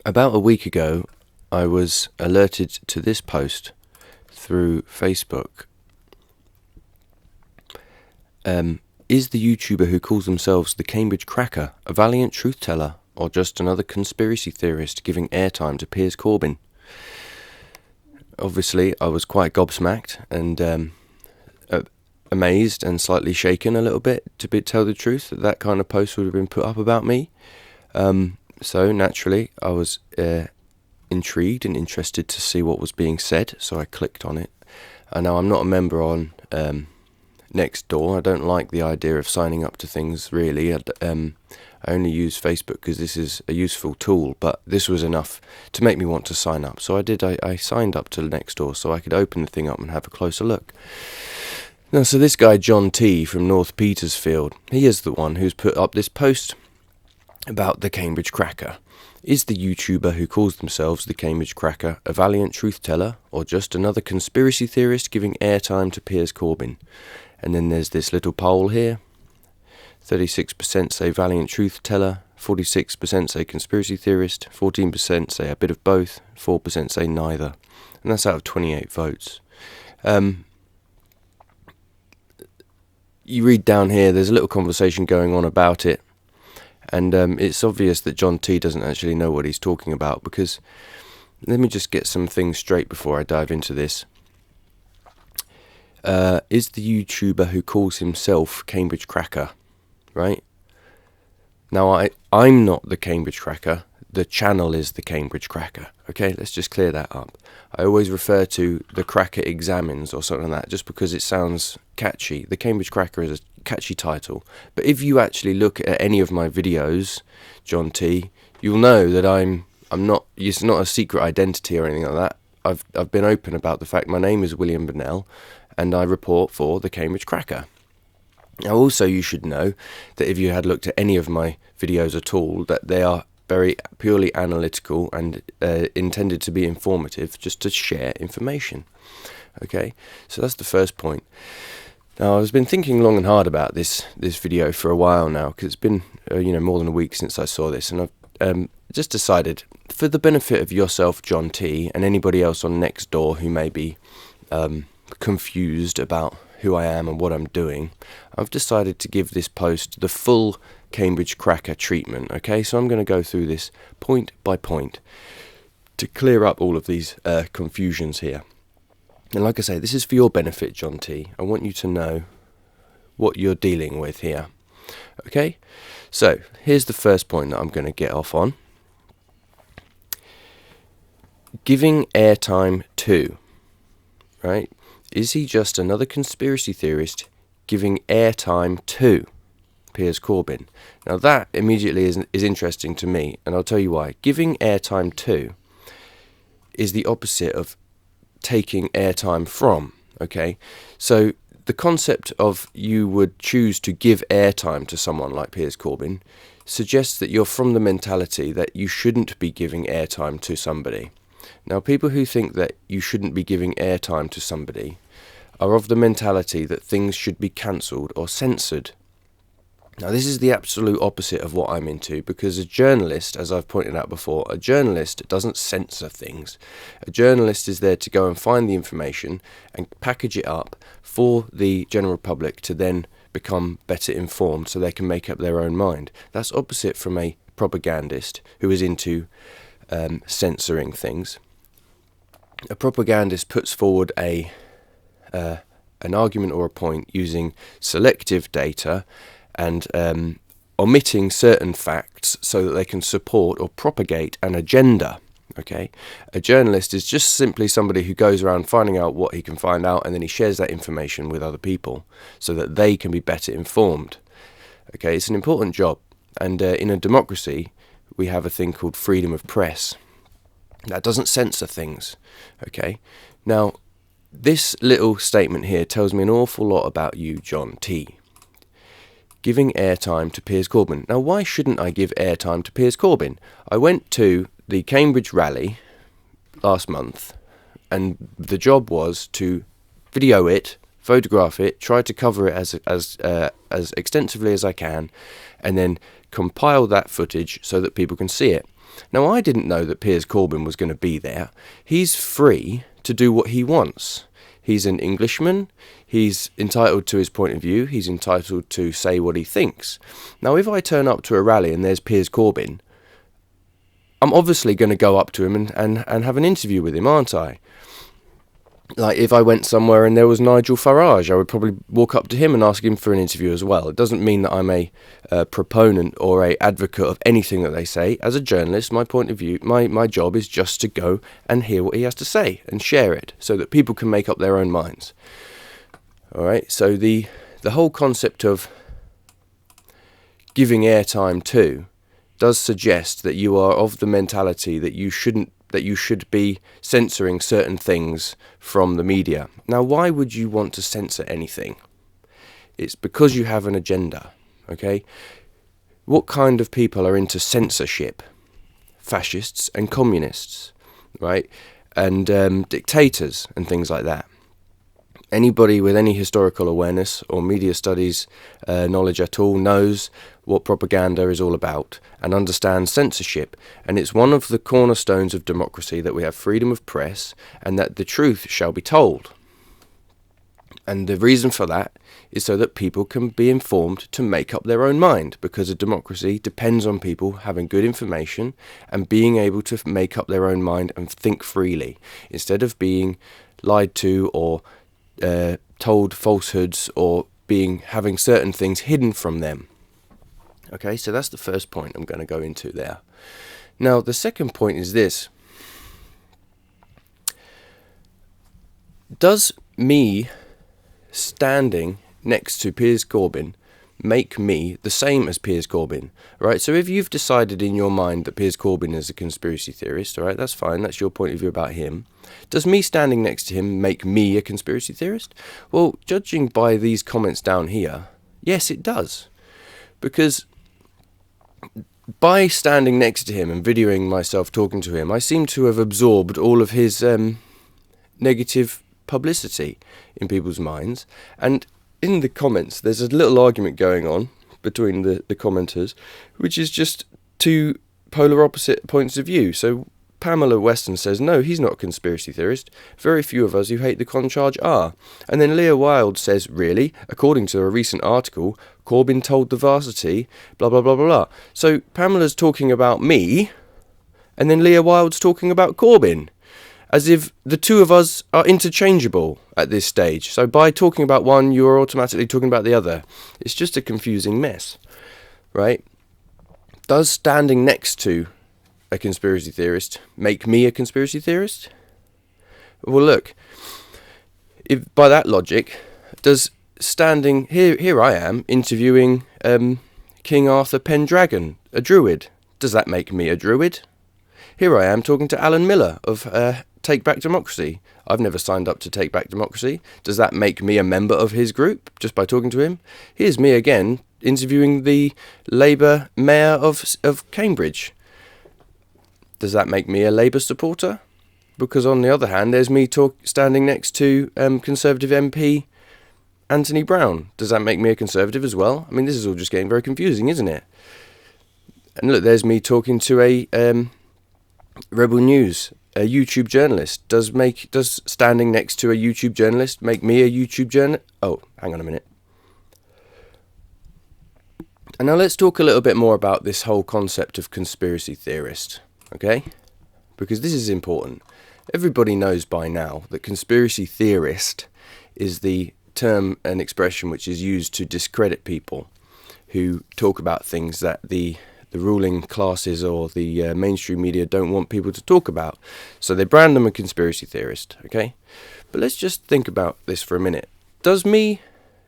About a week ago, I was alerted to this post through Facebook. Is the YouTuber who calls themselves the Cambridge Cracker a valiant truth teller or just another conspiracy theorist giving airtime to Piers Corbyn? Obviously, I was quite gobsmacked and amazed and slightly shaken a little bit, to tell the truth, that kind of post would have been put up about me. So naturally, I was intrigued and interested to see what was being said, so I clicked on it. Now, I'm not a member on Nextdoor. I don't like the idea of signing up to things, really. I only use Facebook because this is a useful tool, but this was enough to make me want to sign up. So I did. I signed up to Nextdoor so I could open the thing up and have a closer look. Now, so this guy, John T. from North Petersfield, he is the one who's put up this post about the Cambridge Cracker. Is the YouTuber who calls themselves the Cambridge Cracker a valiant truth teller or just another conspiracy theorist giving airtime to Piers Corbyn? And then there's this little poll here. 36% say valiant truth teller, 46% say conspiracy theorist, 14% say a bit of both, 4% say neither. And that's out of 28 votes. You read down here, there's a little conversation going on about it. And it's obvious that John T doesn't actually know what he's talking about, because let me just get some things straight before I dive into this. Is the YouTuber who calls himself Cambridge Cracker, right? Now, I'm not the Cambridge Cracker. The channel is the Cambridge Cracker. Okay, let's just clear that up. I always refer to the Cracker Examines or something like that just because it sounds catchy. The Cambridge Cracker is a catchy title. But if you actually look at any of my videos, John T, you'll know that I'm not. It's not a secret identity or anything like that. I've been open about the fact my name is William Burnell, and I report for the Cambridge Cracker. Now, also, you should know that if you had looked at any of my videos at all, that they are very purely analytical and intended to be informative, just to share information. Okay, so that's the first point. Now, I've been thinking long and hard about this video for a while now, because it's been more than a week since I saw this, and I've just decided, for the benefit of yourself, John T, and anybody else on Nextdoor who may be confused about who I am and what I'm doing, I've decided to give this post the full Cambridge Cracker treatment. Okay, so I'm going to go through this point by point to clear up all of these confusions here. And like I say, this is for your benefit, John T. I want you to know what you're dealing with here. Okay, so here's the first point that I'm going to get off on. Giving airtime to, right? Is he just another conspiracy theorist giving airtime to Piers Corbyn? Now that immediately is interesting to me, and I'll tell you why. Giving airtime to is the opposite of taking airtime from, okay? So the concept of you would choose to give airtime to someone like Piers Corbyn suggests that you're from the mentality that you shouldn't be giving airtime to somebody. Now, people who think that you shouldn't be giving airtime to somebody are of the mentality that things should be cancelled or censored. Now, this is the absolute opposite of what I'm into, because a journalist, as I've pointed out before, a journalist doesn't censor things. A journalist is there to go and find the information and package it up for the general public to then become better informed so they can make up their own mind. That's opposite from a propagandist who is into censoring things. A propagandist puts forward an argument or a point using selective data and omitting certain facts so that they can support or propagate an agenda. Okay, a journalist is just simply somebody who goes around finding out what he can find out, and then he shares that information with other people so that they can be better informed. Okay, it's an important job, and in a democracy we have a thing called freedom of press. That doesn't censor things. Okay, now this little statement here tells me an awful lot about you, John T. Giving airtime to Piers Corbyn. Now, why shouldn't I give airtime to Piers Corbyn? I went to the Cambridge rally last month, and the job was to video it, photograph it, try to cover it as extensively as I can, and then compile that footage so that people can see it. Now, I didn't know that Piers Corbyn was going to be there. He's free to do what he wants. He's an Englishman. He's entitled to his point of view. He's entitled to say what he thinks. Now, if I turn up to a rally and there's Piers Corbyn, I'm obviously going to go up to him and have an interview with him, aren't I? Like, if I went somewhere and there was Nigel Farage, I would probably walk up to him and ask him for an interview as well. It doesn't mean that I'm a proponent or a advocate of anything that they say. As a journalist, my point of view, my job is just to go and hear what he has to say and share it so that people can make up their own minds. All right, so the whole concept of giving airtime to does suggest that you are of the mentality that you should be censoring certain things from the media. Now, why would you want to censor anything? It's because you have an agenda, okay? What kind of people are into censorship? Fascists and communists, right? And dictators and things like that. Anybody with any historical awareness or media studies knowledge at all knows what propaganda is all about and understands censorship. And it's one of the cornerstones of democracy that we have freedom of press and that the truth shall be told. And the reason for that is so that people can be informed to make up their own mind, because a democracy depends on people having good information and being able to make up their own mind and think freely, instead of being lied to or told falsehoods or having certain things hidden from them. Okay, so that's the first point I'm going to go into there. Now, the second point is this. Does me standing next to Piers Corbyn make me the same as Piers Corbyn? Right, so if you've decided in your mind that Piers Corbyn is a conspiracy theorist, all right, that's fine, that's your point of view about him. Does me standing next to him make me a conspiracy theorist? Well, judging by these comments down here, yes, it does. Because by standing next to him and videoing myself talking to him, I seem to have absorbed all of his negative publicity in people's minds. And in the comments, there's a little argument going on between the commenters, which is just two polar opposite points of view. So Pamela Weston says, no, he's not a conspiracy theorist. Very few of us who hate the con charge are. And then Leah Wilde says, really? According to a recent article, Corbyn told the Varsity, blah, blah, blah, blah, blah. So Pamela's talking about me, and then Leah Wilde's talking about Corbyn, as if the two of us are interchangeable at this stage. So by talking about one, you're automatically talking about the other. It's just a confusing mess, right? Does standing next to a conspiracy theorist make me a conspiracy theorist? Well, look, if by that logic, does standing here I am interviewing King Arthur Pendragon, a druid, does that make me a druid? Here I am talking to Alan Miller of Take Back Democracy. I've never signed up to Take Back Democracy. Does that make me a member of his group just by talking to him? Here's me again interviewing the Labour mayor of Cambridge. Does that make me a Labour supporter? Because on the other hand, there's me standing next to Conservative MP Anthony Brown. Does that make me a Conservative as well? I mean, this is all just getting very confusing, isn't it? And look, there's me talking to a Rebel News, a YouTube journalist. Does standing next to a YouTube journalist make me a YouTube journalist? Oh, hang on a minute. And now let's talk a little bit more about this whole concept of conspiracy theorist, okay? Because this is important. Everybody knows by now that conspiracy theorist is the term and expression which is used to discredit people who talk about things that the ruling classes or the mainstream media don't want people to talk about. So they brand them a conspiracy theorist, okay? But let's just think about this for a minute.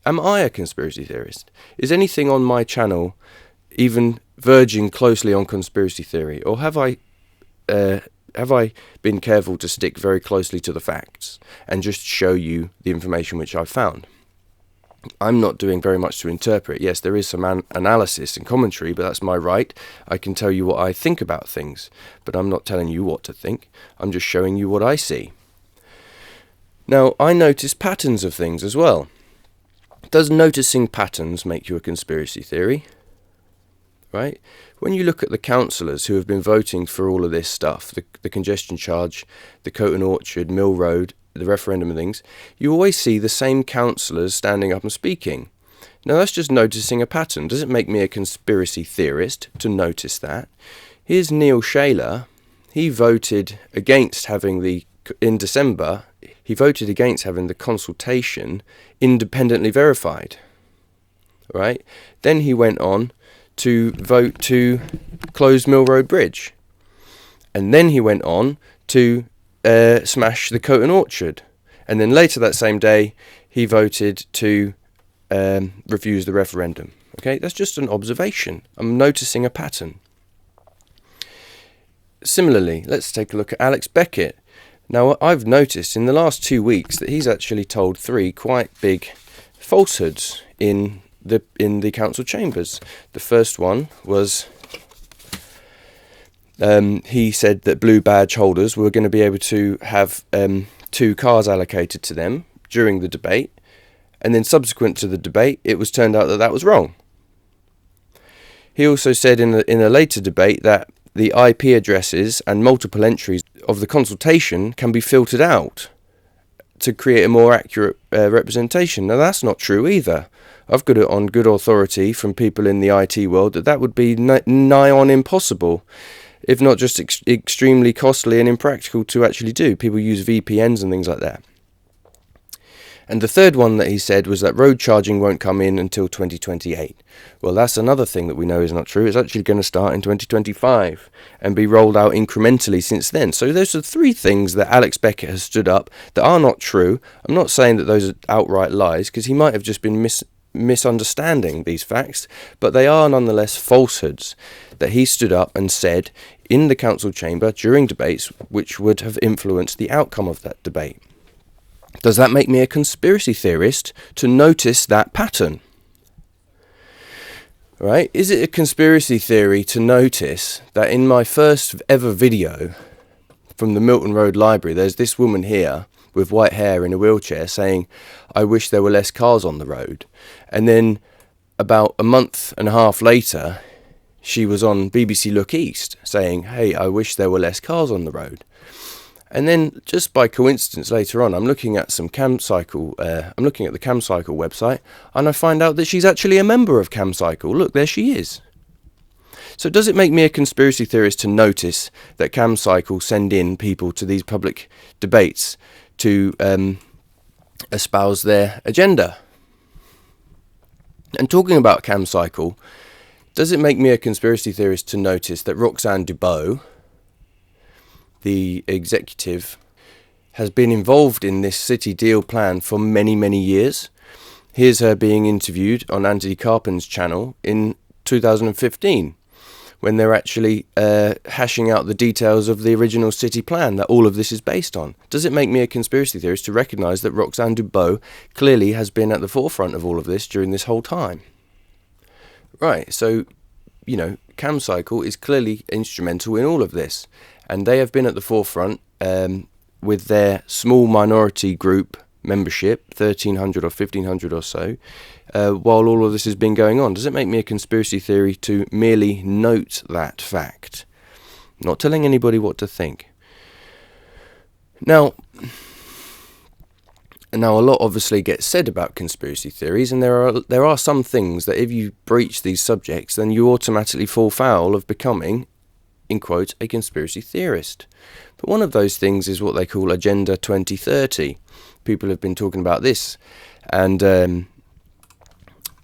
Am I a conspiracy theorist? Is anything on my channel even verging closely on conspiracy theory? Or have I been careful to stick very closely to the facts and just show you the information which I've found? I'm not doing very much to interpret. Yes, there is some analysis and commentary, but that's my right. I can tell you what I think about things, but I'm not telling you what to think. I'm just showing you what I see. Now, I notice patterns of things as well. Does noticing patterns make you a conspiracy theory? right? When you look at the councillors who have been voting for all of this stuff, the congestion charge, the Coat and Orchard, Mill Road, the referendum and things, you always see the same councillors standing up and speaking. Now that's just noticing a pattern. Does it make me a conspiracy theorist to notice that? Here's Neil Shaler. He voted against having in December, he voted against having the consultation independently verified, right? Then he went on to vote to close Mill Road Bridge. And then he went on to smash the Coat and Orchard. And then later that same day, he voted to refuse the referendum. Okay, that's just an observation. I'm noticing a pattern. Similarly, let's take a look at Alex Beckett. Now, I've noticed in the last 2 weeks that he's actually told 3 quite big falsehoods in the council chambers. The first one was he said that blue badge holders were going to be able to have 2 cars allocated to them during the debate, and then subsequent to the debate, it was turned out that that was wrong. He also said in a later debate that the IP addresses and multiple entries of the consultation can be filtered out to create a more accurate representation. Now that's not true either. I've got it on good authority from people in the IT world that would be nigh on impossible, if not just extremely costly and impractical to actually do. People use VPNs and things like that. And the third one that he said was that road charging won't come in until 2028. Well, that's another thing that we know is not true. It's actually going to start in 2025 and be rolled out incrementally since then. So those are 3 things that Alex Beckett has stood up that are not true. I'm not saying that those are outright lies, because he might have just been misunderstanding these facts, but they are nonetheless falsehoods that he stood up and said in the council chamber during debates, which would have influenced the outcome of that debate. Does that make me a conspiracy theorist to notice that pattern? Right? Is it a conspiracy theory to notice that in my first ever video from the Milton Road Library, there's this woman here with white hair in a wheelchair saying, "I wish there were less cars on the road." And then about a month and a half later, she was on BBC Look East saying, "Hey, I wish there were less cars on the road." And then, just by coincidence, later on, I'm looking at the CamCycle website, and I find out that she's actually a member of CamCycle. Look, there she is. So does it make me a conspiracy theorist to notice that CamCycle send in people to these public debates to espouse their agenda? And talking about CamCycle, does it make me a conspiracy theorist to notice that Roxanne Dubois, the executive, has been involved in this city deal plan for many, many years? Here's her being interviewed on Anthony Carpen's channel in 2015, when they're actually hashing out the details of the original city plan that all of this is based on. Does it make me a conspiracy theorist to recognise that Roxanne Dubois clearly has been at the forefront of all of this during this whole time? Right, so, CamCycle is clearly instrumental in all of this. And they have been at the forefront with their small minority group membership, 1,300 or 1,500 or so, while all of this has been going on. Does it make me a conspiracy theory to merely note that fact? Not telling anybody what to think. Now, a lot obviously gets said about conspiracy theories, and there are some things that if you breach these subjects, then you automatically fall foul of becoming, in quotes, a conspiracy theorist. But one of those things is what they call Agenda 2030. People have been talking about this. And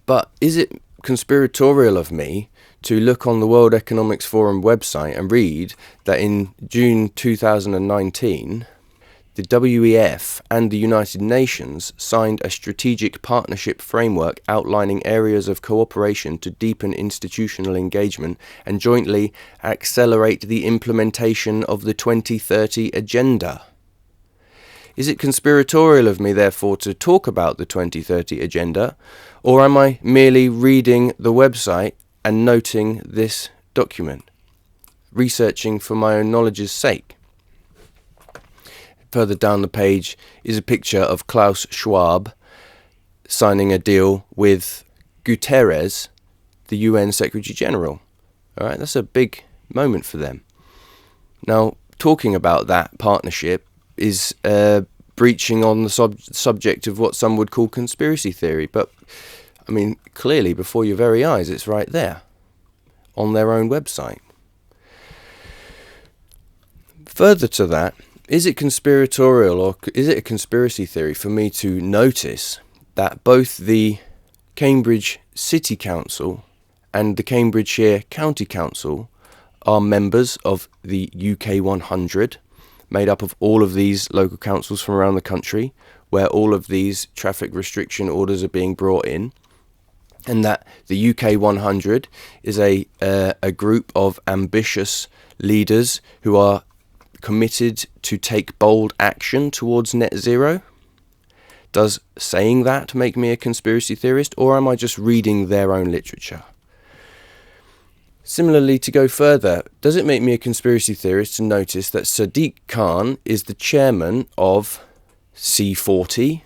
but is it conspiratorial of me to look on the World Economic Forum website and read that in June 2019, the WEF and the United Nations signed a strategic partnership framework outlining areas of cooperation to deepen institutional engagement and jointly accelerate the implementation of the 2030 Agenda? Is it conspiratorial of me, therefore, to talk about the 2030 Agenda, or am I merely reading the website and noting this document, researching for my own knowledge's sake? Further down the page is a picture of Klaus Schwab signing a deal with Guterres, the UN Secretary General. All right, that's a big moment for them. Now, talking about that partnership is breaching on the subject of what some would call conspiracy theory. But, I mean, clearly before your very eyes, it's right there on their own website. Further to that, is it conspiratorial or is it a conspiracy theory for me to notice that both the Cambridge City Council and the Cambridgeshire County Council are members of the UK 100, made up of all of these local councils from around the country, where all of these traffic restriction orders are being brought in, and that the UK 100 is a group of ambitious leaders who are committed to take bold action towards net zero? Does saying that make me a conspiracy theorist, or am I just reading their own literature? Similarly, to go further, does it make me a conspiracy theorist to notice that Sadiq Khan is the chairman of C40?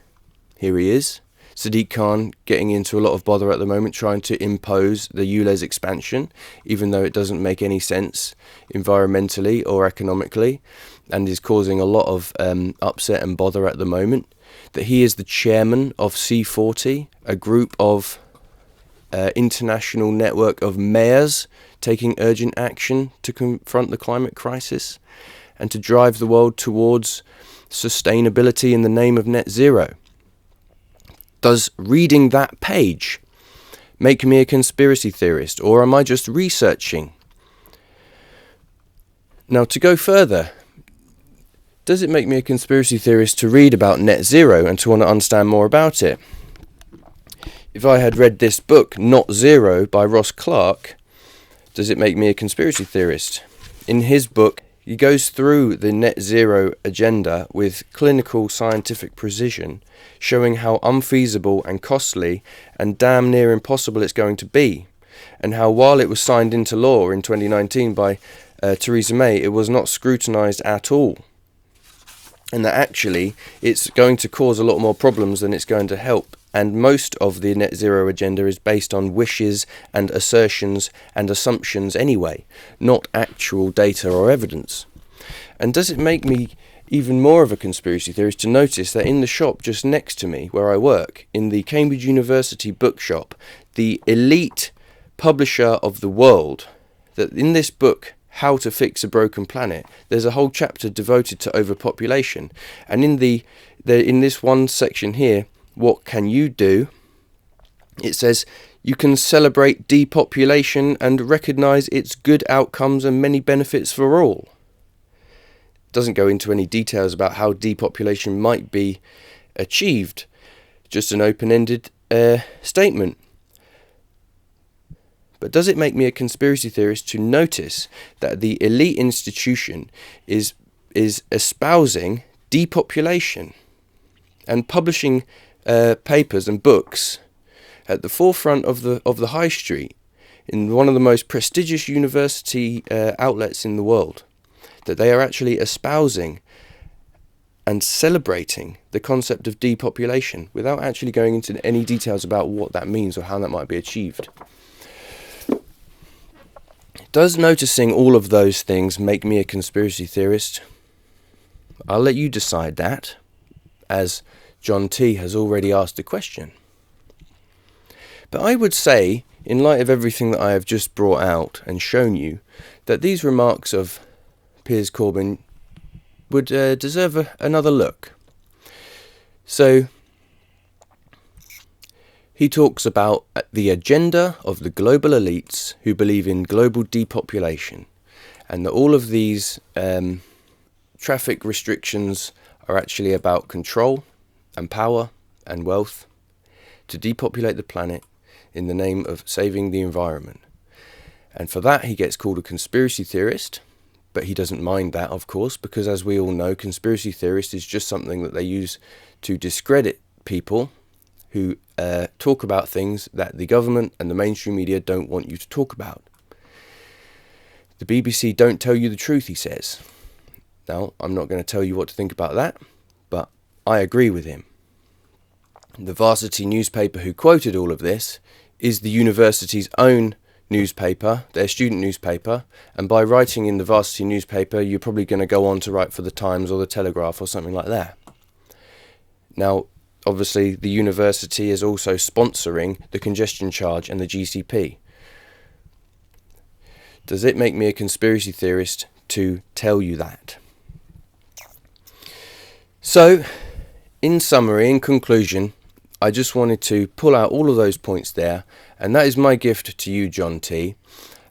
Here he is. Sadiq Khan getting into a lot of bother at the moment, trying to impose the ULEZ expansion, even though it doesn't make any sense environmentally or economically, and is causing a lot of upset and bother at the moment. That he is the chairman of C40, a group of international network of mayors taking urgent action to confront the climate crisis and to drive the world towards sustainability in the name of net zero. Does reading that page make me a conspiracy theorist, or am I just researching? Now, to go further, does it make me a conspiracy theorist to read about net zero and to want to understand more about it? If I had read this book, Not Zero, by Ross Clark, does it make me a conspiracy theorist? In his book, he goes through the net zero agenda with clinical scientific precision, showing how unfeasible and costly and damn near impossible it's going to be, and how while it was signed into law in 2019 by Theresa May, it was not scrutinised at all. And that actually it's going to cause a lot more problems than it's going to help. And most of the net zero agenda is based on wishes and assertions and assumptions anyway, not actual data or evidence. And does it make me even more of a conspiracy theorist to notice that in the shop just next to me where I work, in the Cambridge University bookshop, the elite publisher of the world, that in this book, How to Fix a Broken Planet, there's a whole chapter devoted to overpopulation. And in this one section here, what can you do? It says you can celebrate depopulation and recognise its good outcomes and many benefits for all. It doesn't go into any details about how depopulation might be achieved, just an open-ended statement. But does it make me a conspiracy theorist to notice that the elite institution is espousing depopulation and publishing papers and books at the forefront of the high street in one of the most prestigious university outlets in the world, that they are actually espousing and celebrating the concept of depopulation without actually going into any details about what that means or how that might be achieved? Does noticing all of those things make me a conspiracy theorist? I'll let you decide that, as John T. has already asked the question. But I would say, in light of everything that I have just brought out and shown you, that these remarks of Piers Corbyn would deserve another look. So, he talks about the agenda of the global elites who believe in global depopulation, and that all of these traffic restrictions are actually about control and power and wealth to depopulate the planet in the name of saving the environment. And for that he gets called a conspiracy theorist, but he doesn't mind that, of course, because as we all know, conspiracy theorist is just something that they use to discredit people who talk about things that the government and the mainstream media don't want you to talk about. The BBC don't tell you the truth, he says. Now, I'm not going to tell you what to think about that, but I agree with him. The Varsity newspaper who quoted all of this is the university's own newspaper, their student newspaper, and by writing in the varsity newspaper you're probably going to go on to write for the Times or the Telegraph or something like that. Now obviously the university is also sponsoring the congestion charge and the GCP. Does it make me a conspiracy theorist to tell you that? So, in summary, in conclusion, I just wanted to pull out all of those points there, and that is my gift to you, John T,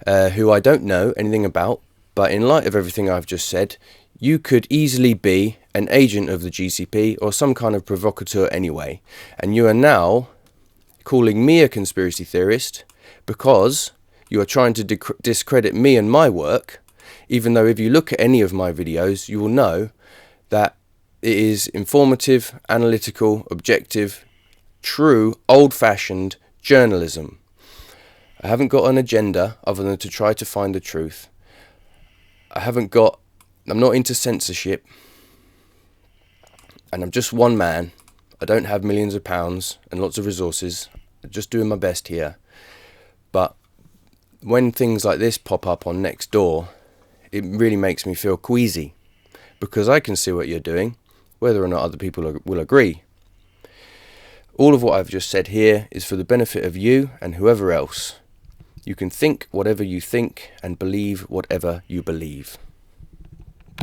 who I don't know anything about, but in light of everything I've just said, you could easily be an agent of the GCP or some kind of provocateur anyway, and you are now calling me a conspiracy theorist because you are trying to discredit me and my work, even though if you look at any of my videos, you will know that it is informative, analytical, objective, true, old-fashioned journalism. I haven't got an agenda other than to try to find the truth. I'm not into censorship, and I'm just one man. I don't have millions of pounds and lots of resources. I'm just doing my best here. But when things like this pop up on Nextdoor, it really makes me feel queasy, because I can see what you're doing, whether or not other people will agree. All of what I've just said here is for the benefit of you and whoever else. You can think whatever you think and believe whatever you believe.